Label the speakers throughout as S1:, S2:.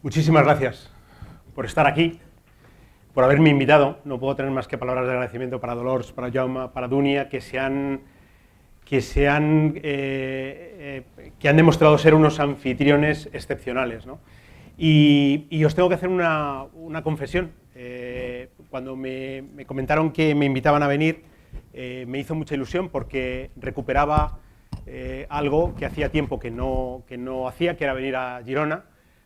S1: Muchísimas gracias por estar aquí, por haberme invitado. No puedo tener más que palabras de agradecimiento para Dolors, para Jaume, para Dunia, que han demostrado ser unos anfitriones excepcionales, ¿no? Y os tengo que hacer una confesión. Cuando me comentaron que me invitaban a venir, me hizo mucha ilusión porque recuperaba algo que hacía tiempo que no hacía, que era venir a Girona,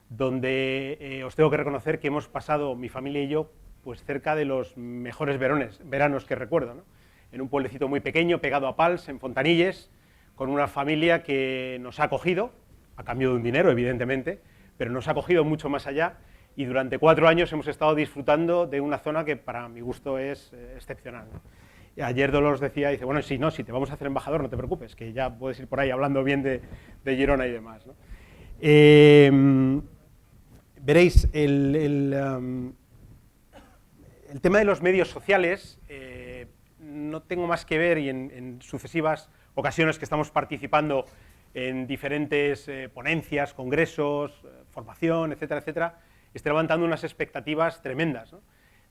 S1: donde os tengo que reconocer que hemos pasado, mi familia y yo, pues cerca de los mejores veranos que recuerdo, ¿no? En un pueblecito muy pequeño, pegado a Pals, en Fontanilles, con una familia que nos ha acogido, a cambio de un dinero, evidentemente, pero nos ha acogido mucho más allá, y durante 4 años hemos estado disfrutando de una zona que para mi gusto es excepcional, ¿no? Y ayer Dolores decía, dice, bueno, si te vamos a hacer embajador, no te preocupes, que ya puedes ir por ahí hablando bien de Girona y demás, ¿no? Veréis, el tema de los medios sociales, no tengo más que ver, y en sucesivas ocasiones que estamos participando en diferentes ponencias, congresos, formación, etcétera, etcétera, está levantando unas expectativas tremendas, ¿no?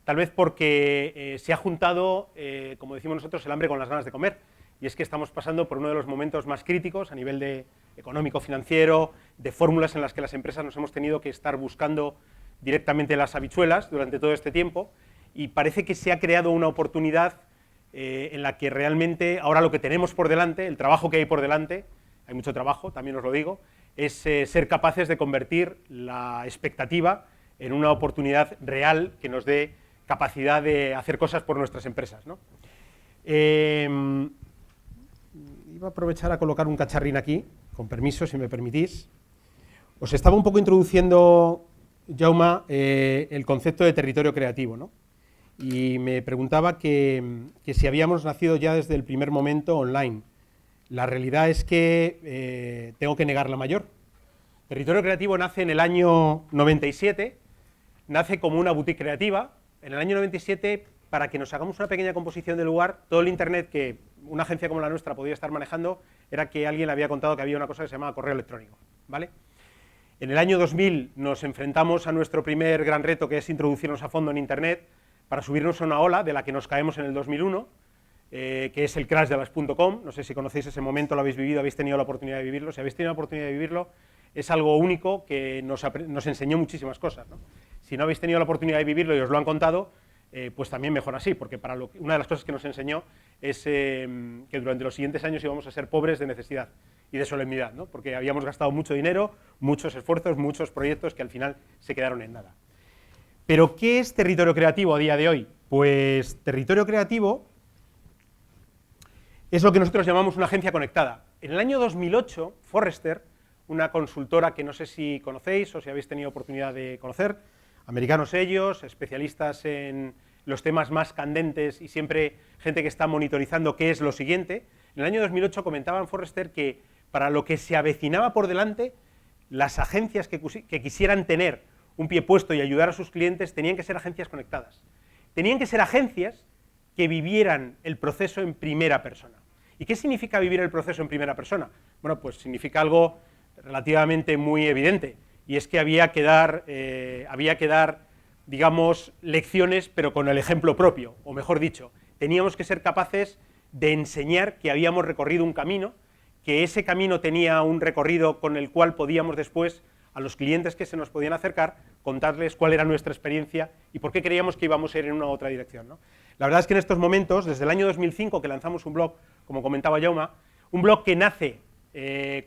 S1: Tal vez porque se ha juntado, como decimos nosotros, el hambre con las ganas de comer, y es que estamos pasando por uno de los momentos más críticos a nivel de económico-financiero, de fórmulas en las que las empresas nos hemos tenido que estar buscando directamente las habichuelas durante todo este tiempo, y parece que se ha creado una oportunidad en la que realmente ahora lo que tenemos por delante, el trabajo que hay por delante, hay mucho trabajo, también os lo digo, es ser capaces de convertir la expectativa en una oportunidad real que nos dé capacidad de hacer cosas por nuestras empresas, ¿no? Iba a aprovechar a colocar un cacharrín aquí, con permiso, si me permitís. Os estaba un poco introduciendo, Jaume, el concepto de territorio creativo, ¿no? Y me preguntaba que si habíamos nacido ya desde el primer momento online. La realidad es que tengo que negar la mayor. Territorio Creativo nace en el año 97, nace como una boutique creativa. En el año 97, para que nos hagamos una pequeña composición del lugar, todo el internet que una agencia como la nuestra podía estar manejando era que alguien le había contado que había una cosa que se llamaba correo electrónico, ¿vale? En el año 2000 nos enfrentamos a nuestro primer gran reto, que es introducirnos a fondo en internet para subirnos a una ola de la que nos caemos en el 2001, que es el crash de las .com. No sé si conocéis ese momento, lo habéis vivido, habéis tenido la oportunidad de vivirlo. Si habéis tenido la oportunidad de vivirlo, es algo único que nos enseñó muchísimas cosas, ¿no? Si no habéis tenido la oportunidad de vivirlo y os lo han contado, pues también mejor así, porque una de las cosas que nos enseñó es que durante los siguientes años íbamos a ser pobres de necesidad y de solemnidad, ¿no? Porque habíamos gastado mucho dinero, muchos esfuerzos, muchos proyectos que al final se quedaron en nada. ¿Pero qué es territorio creativo a día de hoy? Pues territorio creativo es lo que nosotros llamamos una agencia conectada. En el año 2008, Forrester, una consultora que no sé si conocéis o si habéis tenido oportunidad de conocer, americanos ellos, especialistas en los temas más candentes y siempre gente que está monitorizando qué es lo siguiente. En el año 2008 comentaban Forrester que para lo que se avecinaba por delante, las agencias que quisieran tener un pie puesto y ayudar a sus clientes tenían que ser agencias conectadas. Tenían que ser agencias que vivieran el proceso en primera persona. ¿Y qué significa vivir el proceso en primera persona? Bueno, pues significa algo relativamente muy evidente, y es que había que dar, digamos, lecciones, pero con el ejemplo propio, o mejor dicho, teníamos que ser capaces de enseñar que habíamos recorrido un camino, que ese camino tenía un recorrido con el cual podíamos después, a los clientes que se nos podían acercar, contarles cuál era nuestra experiencia y por qué creíamos que íbamos a ir en una u otra dirección, ¿no? La verdad es que en estos momentos, desde el año 2005 que lanzamos un blog, como comentaba Jaume, un blog que nace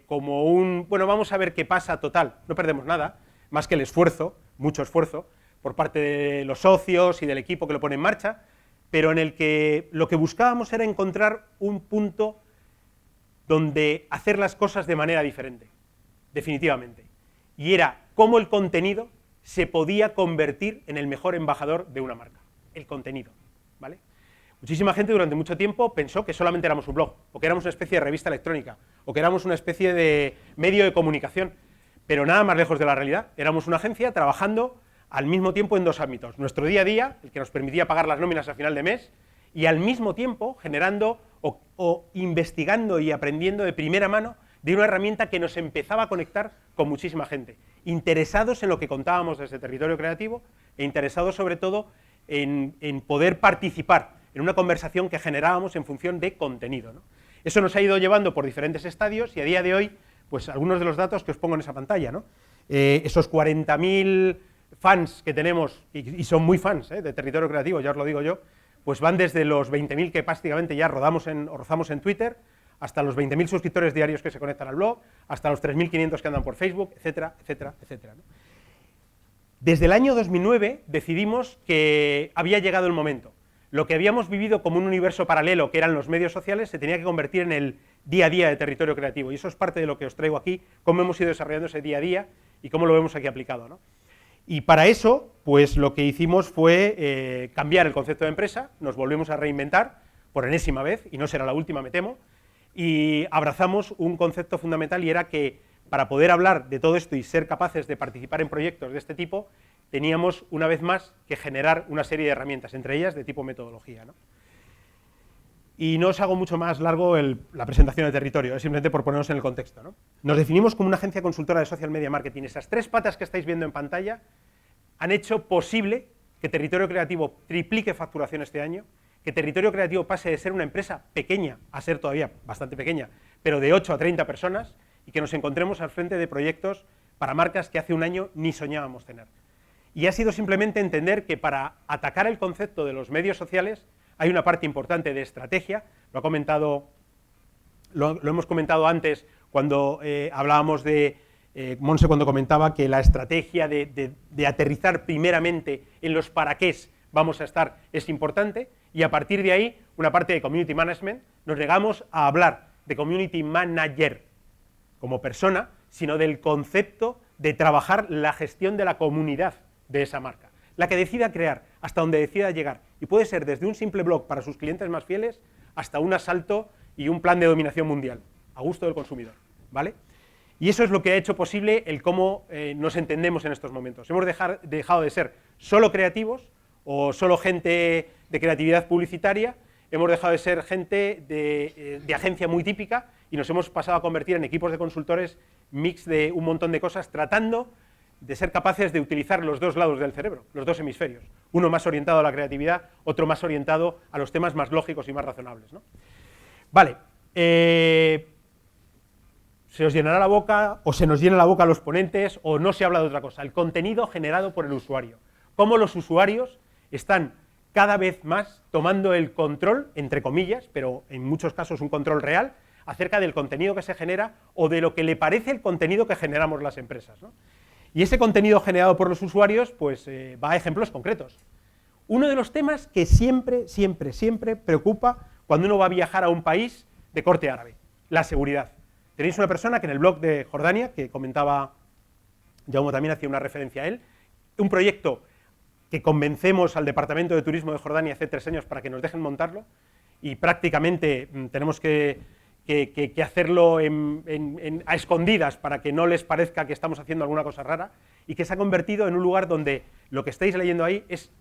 S1: como bueno, vamos a ver qué pasa, total, no perdemos nada, más que el esfuerzo, mucho esfuerzo, por parte de los socios y del equipo que lo pone en marcha, pero en el que lo que buscábamos era encontrar un punto donde hacer las cosas de manera diferente, definitivamente, y era cómo el contenido se podía convertir en el mejor embajador de una marca, el contenido, ¿vale? Muchísima gente durante mucho tiempo pensó que solamente éramos un blog, o que éramos una especie de revista electrónica, o que éramos una especie de medio de comunicación, pero nada más lejos de la realidad. Éramos una agencia trabajando al mismo tiempo en dos ámbitos: nuestro día a día, el que nos permitía pagar las nóminas a final de mes, y al mismo tiempo generando o investigando y aprendiendo de primera mano de una herramienta que nos empezaba a conectar con muchísima gente. interesados en lo que contábamos desde Territorio Creativo e interesados sobre todo en poder participar en una conversación que generábamos en función de contenido, ¿no? Eso nos ha ido llevando por diferentes estadios y a día de hoy, pues algunos de los datos que os pongo en esa pantalla, ¿no? Esos 40.000 fans que tenemos, y son muy fans de Territorio Creativo, ya os lo digo yo, pues van desde los 20.000 que prácticamente ya rozamos en Twitter, hasta los 20.000 suscriptores diarios que se conectan al blog, hasta los 3.500 que andan por Facebook, etcétera, etcétera, etcétera, ¿no? Desde el año 2009 decidimos que había llegado el momento. Lo que habíamos vivido como un universo paralelo, que eran los medios sociales, se tenía que convertir en el día a día de Territorio Creativo, y eso es parte de lo que os traigo aquí, cómo hemos ido desarrollando ese día a día y cómo lo vemos aquí aplicado, ¿no? Y para eso, pues lo que hicimos fue cambiar el concepto de empresa, nos volvimos a reinventar por enésima vez, y no será la última, me temo, y abrazamos un concepto fundamental, y era que para poder hablar de todo esto y ser capaces de participar en proyectos de este tipo, teníamos una vez más que generar una serie de herramientas, entre ellas de tipo metodología, ¿no? Y no os hago mucho más largo la presentación de Territorio, simplemente por ponernos en el contexto, ¿no? Nos definimos como una agencia consultora de social media marketing. Esas tres patas que estáis viendo en pantalla han hecho posible que Territorio Creativo triplique facturación este año, que Territorio Creativo pase de ser una empresa pequeña a ser todavía bastante pequeña, pero de 8 a 30 personas, y que nos encontremos al frente de proyectos para marcas que hace un año ni soñábamos tener. Y ha sido simplemente entender que para atacar el concepto de los medios sociales hay una parte importante de estrategia, lo hemos comentado antes cuando hablábamos de, Monse cuando comentaba que la estrategia de aterrizar primeramente en los para qué vamos a estar es importante, y a partir de ahí una parte de community management, nos llegamos a hablar de community manager como persona, sino del concepto de trabajar la gestión de la comunidad de esa marca, la que decida crear, hasta donde decida llegar, y puede ser desde un simple blog para sus clientes más fieles hasta un asalto y un plan de dominación mundial, a gusto del consumidor, ¿vale? Y eso es lo que ha hecho posible el cómo nos entendemos en estos momentos. Hemos dejado de ser solo creativos o solo gente de creatividad publicitaria, hemos dejado de ser gente de agencia muy típica y nos hemos pasado a convertir en equipos de consultores mix de un montón de cosas, tratando de ser capaces de utilizar los dos lados del cerebro, los dos hemisferios, uno más orientado a la creatividad, otro más orientado a los temas más lógicos y más razonables, ¿no? Vale, se os llenará la boca, o se nos llena la boca a los ponentes, o no se habla de otra cosa, el contenido generado por el usuario, cómo los usuarios están cada vez más tomando el control, entre comillas, pero en muchos casos un control real, acerca del contenido que se genera o de lo que le parece el contenido que generamos las empresas, ¿no? Y ese contenido generado por los usuarios, pues va a ejemplos concretos. Uno de los temas que siempre, siempre, siempre preocupa cuando uno va a viajar a un país de corte árabe, la seguridad. Tenéis una persona que en el blog de Jordania, que comentaba, Jaume también hacía una referencia a él, un proyecto que convencemos al Departamento de Turismo de Jordania hace 3 años para que nos dejen montarlo, y prácticamente tenemos que hacerlo a escondidas para que no les parezca que estamos haciendo alguna cosa rara, y que se ha convertido en un lugar donde lo que estáis leyendo ahí es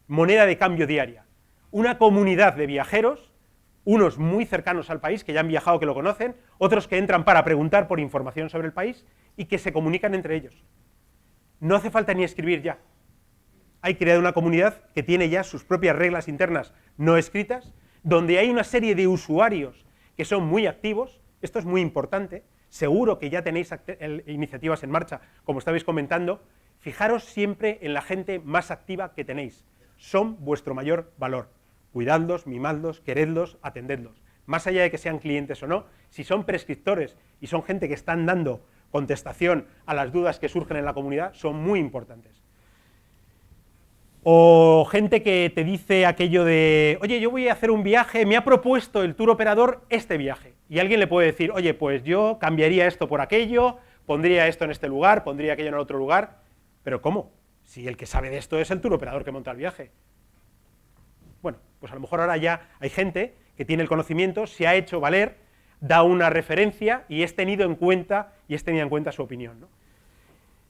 S1: moneda de cambio diaria. Una comunidad de viajeros, unos muy cercanos al país, que ya han viajado, que lo conocen, otros que entran para preguntar por información sobre el país y que se comunican entre ellos. No hace falta ni escribir ya. Hay creado una comunidad que tiene ya sus propias reglas internas no escritas, donde hay una serie de usuarios que son muy activos. Esto es muy importante, seguro que ya tenéis iniciativas en marcha, como estabais comentando. Fijaros siempre en la gente más activa que tenéis, son vuestro mayor valor, cuidadlos, mimadlos, queredlos, atendedlos, más allá de que sean clientes o no. Si son prescriptores y son gente que están dando contestación a las dudas que surgen en la comunidad, son muy importantes. O gente que te dice aquello de, oye, yo voy a hacer un viaje, me ha propuesto el tour operador este viaje, y alguien le puede decir, oye, pues yo cambiaría esto por aquello, pondría esto en este lugar, pondría aquello en otro lugar. ¿Pero cómo? Si el que sabe de esto es el tour operador que monta el viaje. Bueno, pues a lo mejor ahora ya hay gente que tiene el conocimiento, se ha hecho valer, da una referencia y es tenida en cuenta su opinión, ¿no?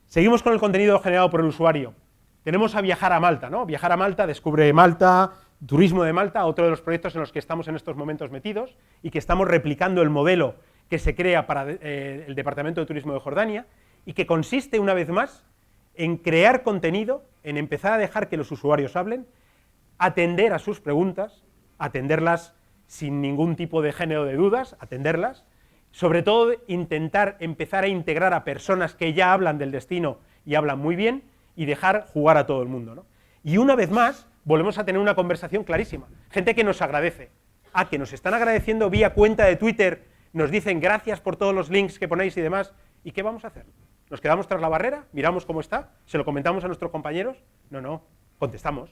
S1: Seguimos con el contenido generado por el usuario. Tenemos a Viajar a Malta, ¿no? Viajar a Malta, Descubre Malta, Turismo de Malta, otro de los proyectos en los que estamos en estos momentos metidos y que estamos replicando el modelo que se crea para el Departamento de Turismo de Jordania, y que consiste, una vez más, en crear contenido, en empezar a dejar que los usuarios hablen, atender a sus preguntas, atenderlas sin ningún tipo de género de dudas, atenderlas, sobre todo intentar empezar a integrar a personas que ya hablan del destino y hablan muy bien, y dejar jugar a todo el mundo, ¿no? Y una vez más, volvemos a tener una conversación clarísima, gente que nos agradece, que nos están agradeciendo vía cuenta de Twitter, nos dicen gracias por todos los links que ponéis y demás, ¿y qué vamos a hacer? ¿Nos quedamos tras la barrera? ¿Miramos cómo está? ¿Se lo comentamos a nuestros compañeros? No, contestamos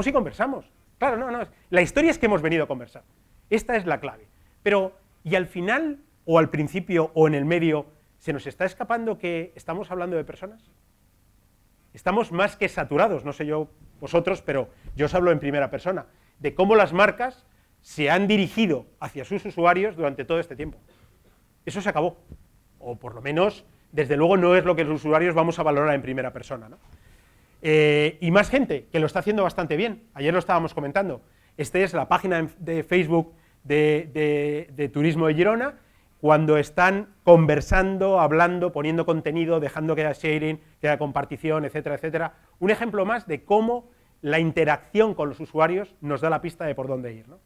S1: y conversamos. Claro, no, la historia es que hemos venido a conversar, esta es la clave, pero, ¿y al final, o al principio, o en el medio, se nos está escapando que estamos hablando de personas? Estamos más que saturados, no sé yo vosotros, pero yo os hablo en primera persona, de cómo las marcas se han dirigido hacia sus usuarios durante todo este tiempo. Eso se acabó, o por lo menos, desde luego no es lo que los usuarios vamos a valorar en primera persona, ¿no? Y más gente, que lo está haciendo bastante bien, ayer lo estábamos comentando, esta es la página de Facebook de Turismo de Girona, cuando están conversando, hablando, poniendo contenido, dejando que haya sharing, que haya compartición, etcétera, etcétera. Un ejemplo más de cómo la interacción con los usuarios nos da la pista de por dónde ir, ¿no?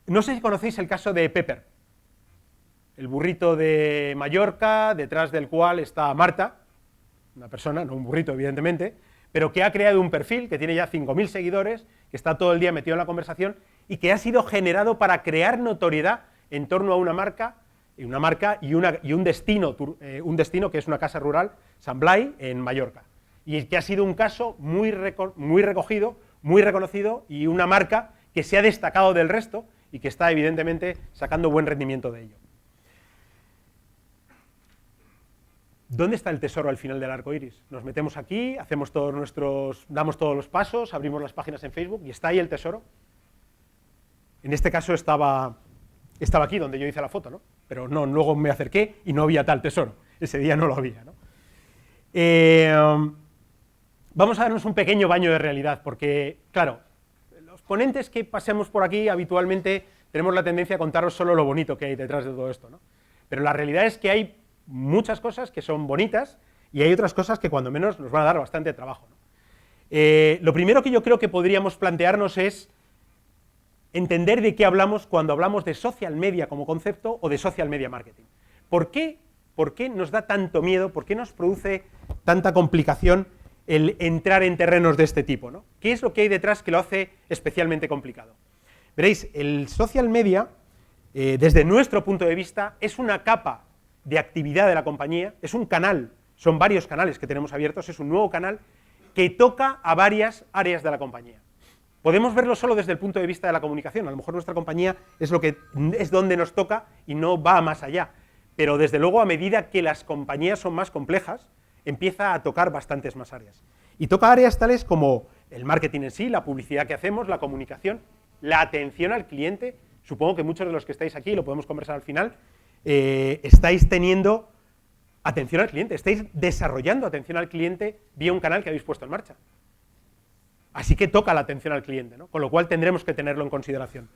S1: No sé si conocéis el caso de Pepper, el burrito de Mallorca, detrás del cual está Marta, una persona, no un burrito evidentemente, pero que ha creado un perfil, que tiene ya 5.000 seguidores, que está todo el día metido en la conversación y que ha sido generado para crear notoriedad en torno a una marca y un destino que es una casa rural, San Blai, en Mallorca, y que ha sido un caso muy recogido, muy reconocido, y una marca que se ha destacado del resto y que está evidentemente sacando buen rendimiento de ello. ¿Dónde está el tesoro al final del arco iris? Nos metemos aquí, damos todos los pasos, abrimos las páginas en Facebook y está ahí el tesoro. En este caso estaba aquí donde yo hice la foto, ¿no? Pero no, luego me acerqué y no había tal tesoro, ese día no lo había, ¿no? Vamos a darnos un pequeño baño de realidad, porque, claro, los ponentes que pasemos por aquí habitualmente tenemos la tendencia a contaros solo lo bonito que hay detrás de todo esto, ¿no? Pero la realidad es que hay muchas cosas que son bonitas y hay otras cosas que cuando menos nos van a dar bastante trabajo, ¿no? Lo primero que yo creo que podríamos plantearnos es entender de qué hablamos cuando hablamos de social media como concepto o de social media marketing. ¿Por qué nos da tanto miedo, por qué nos produce tanta complicación el entrar en terrenos de este tipo, ¿no? ¿Qué es lo que hay detrás que lo hace especialmente complicado? Veréis, el social media, desde nuestro punto de vista, es una capa de actividad de la compañía, es un canal, son varios canales que tenemos abiertos, es un nuevo canal que toca a varias áreas de la compañía. Podemos verlo solo desde el punto de vista de la comunicación, a lo mejor nuestra compañía es donde nos toca y no va más allá, pero desde luego a medida que las compañías son más complejas, empieza a tocar bastantes más áreas. Y toca áreas tales como el marketing en sí, la publicidad que hacemos, la comunicación, la atención al cliente. Supongo que muchos de los que estáis aquí, lo podemos conversar al final, estáis teniendo atención al cliente, estáis desarrollando atención al cliente vía un canal que habéis puesto en marcha. Así que toca la atención al cliente, ¿no? Con lo cual tendremos que tenerlo en consideración.